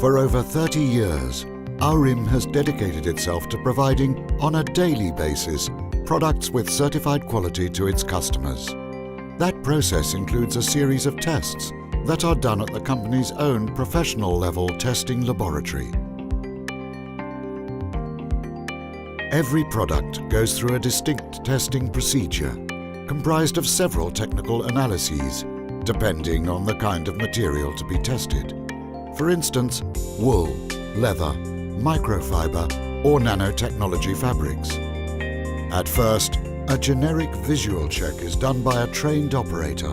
For over 30 years, Aurim has dedicated itself to providing, on a daily basis, products with certified quality to its customers. That process includes a series of tests that are done at the company's own professional-level testing laboratory. Every product goes through a distinct testing procedure, comprised of several technical analyses, depending on the kind of material to be tested. For instance, wool, leather, microfiber, or nanotechnology fabrics. At first, a generic visual check is done by a trained operator,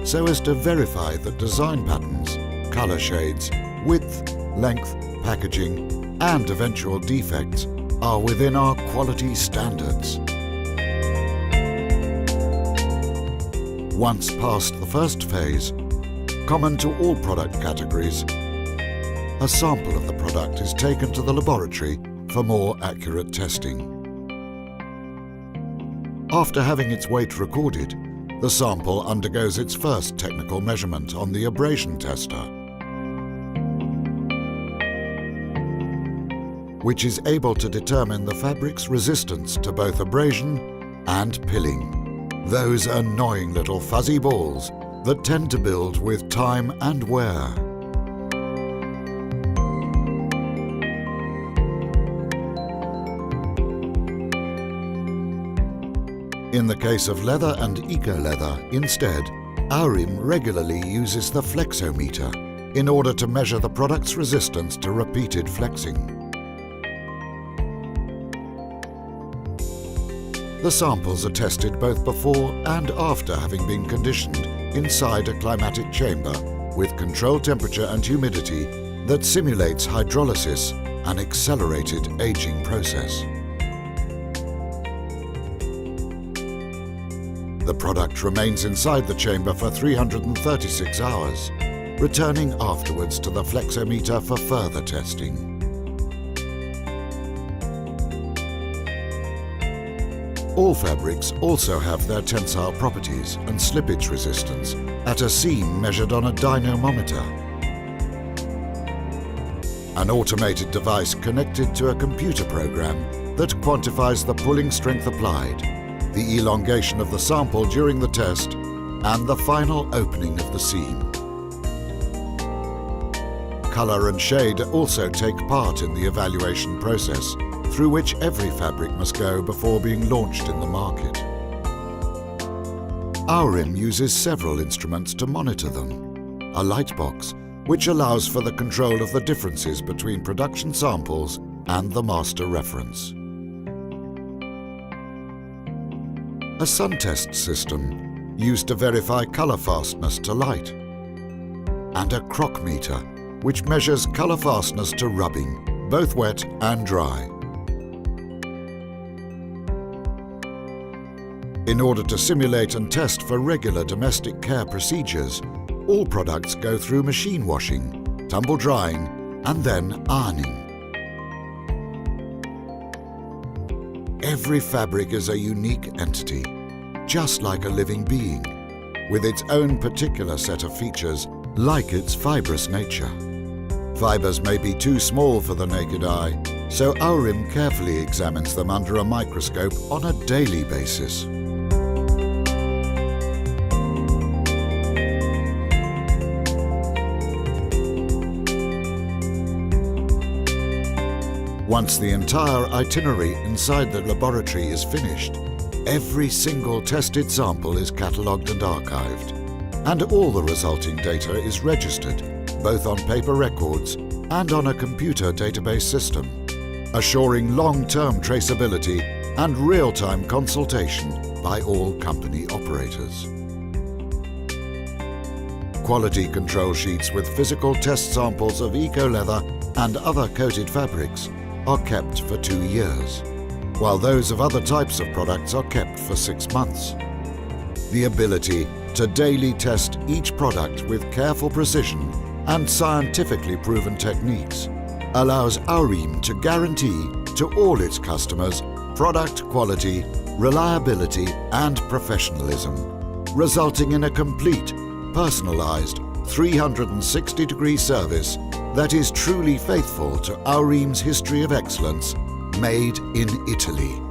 so as to verify that design patterns, color shades, width, length, packaging, and eventual defects are within our quality standards. Once past the first phase, common to all product categories, a sample of the product is taken to the laboratory for more accurate testing. After having its weight recorded, the sample undergoes its first technical measurement on the abrasion tester, which is able to determine the fabric's resistance to both abrasion and pilling. Those annoying little fuzzy balls that tend to build with time and wear. In the case of leather and eco-leather, instead, Aurim regularly uses the flexometer in order to measure the product's resistance to repeated flexing. The samples are tested both before and after having been conditioned inside a climatic chamber with controlled temperature and humidity that simulates hydrolysis, an accelerated aging process. The product remains inside the chamber for 336 hours, returning afterwards to the flexometer for further testing. All fabrics also have their tensile properties and slippage resistance at a seam measured on a dynamometer. An automated device connected to a computer program that quantifies the pulling strength applied, the elongation of the sample during the test, and the final opening of the seam. Color and shade also take part in the evaluation process, through which every fabric must go before being launched in the market. Aurim uses several instruments to monitor them. A light box, which allows for the control of the differences between production samples and the master reference. A sun test system used to verify color fastness to light, and a croc-meter, which measures color fastness to rubbing, both wet and dry. In order to simulate and test for regular domestic care procedures, all products go through machine washing, tumble drying, and then ironing. Every fabric is a unique entity, just like a living being, with its own particular set of features, like its fibrous nature. Fibers may be too small for the naked eye, so Aurim carefully examines them under a microscope on a daily basis. Once the entire itinerary inside the laboratory is finished, every single tested sample is catalogued and archived, and all the resulting data is registered, both on paper records and on a computer database system, assuring long-term traceability and real-time consultation by all company operators. Quality control sheets with physical test samples of eco-leather and other coated fabrics are kept for 2 years, while those of other types of products are kept for 6 months. The ability to daily test each product with careful precision and scientifically proven techniques allows Aurim to guarantee to all its customers product quality, reliability, and professionalism, resulting in a complete, personalized, 360-degree service that is truly faithful to Aurim's history of excellence, made in Italy.